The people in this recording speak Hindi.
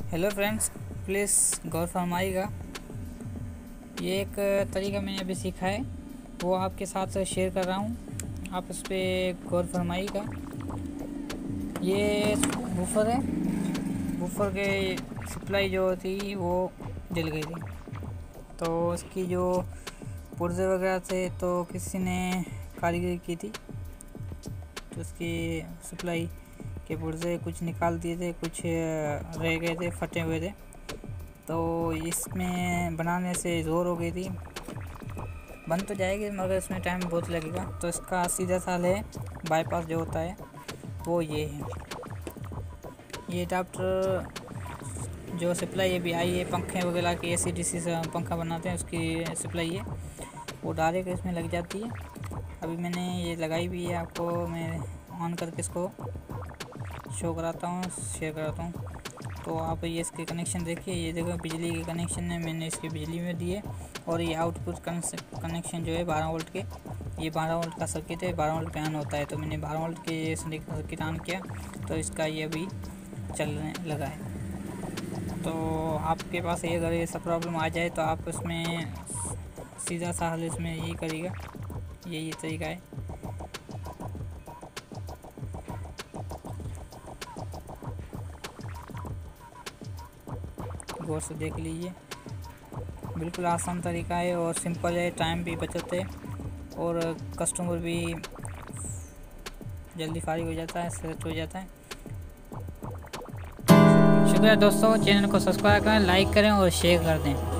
हेलो फ्रेंड्स, प्लीज़ गौर फरमाइएगा। ये एक तरीका मैंने अभी सीखा है, वो आपके साथ शेयर कर रहा हूँ। आप उस पर गौर फरमाइएगा। ये वूफर है, वूफर के सप्लाई जो थी वो जल गई थी, तो उसकी जो पुर्जे वगैरह थे तो किसी ने कारीगरी की थी, तो उसकी सप्लाई के पुर्जे कुछ निकाल दिए थे, कुछ रह गए थे, फटे हुए थे। तो इसमें बनाने से ज़ोर हो गई थी, बन तो जाएगी मगर इसमें टाइम बहुत लगेगा। तो इसका सीधा सा हल है, बाईपास जो होता है वो ये है। ये अडाप्टर जो सप्लाई अभी आई है पंखे वगैरह की, AC DC से पंखा बनाते हैं उसकी सप्लाई है, वो डायरेक्ट इसमें लग जाती है। अभी मैंने ये लगाई भी है, आपको मैं ऑन करके इसको शो कराता हूँ, शेयर कराता हूँ। तो आप ये इसके कनेक्शन देखिए, ये देखो बिजली के कनेक्शन है, मैंने इसकी बिजली में दिए। और ये आउटपुट कनेक्शन जो है 12 वोल्ट के, ये 12 वोल्ट का सर्किट है, 12 वोल्ट पे ऑन होता है। तो मैंने 12 वोल्ट के सर्किट ऑन किया, तो इसका ये अभी चलने लगा है। तो आपके पास ये अगर ऐसा प्रॉब्लम आ जाए तो आप इसमें सीधा सा हल इसमें यही करिएगा, यही तरीका है। गौर से देख लीजिए, बिल्कुल आसान तरीका है और सिंपल है, टाइम भी बचत है और कस्टमर भी जल्दी फारिग हो जाता है, सेट हो जाता है। शुक्रिया दोस्तों, चैनल को सब्सक्राइब करें, लाइक करें और शेयर कर दें।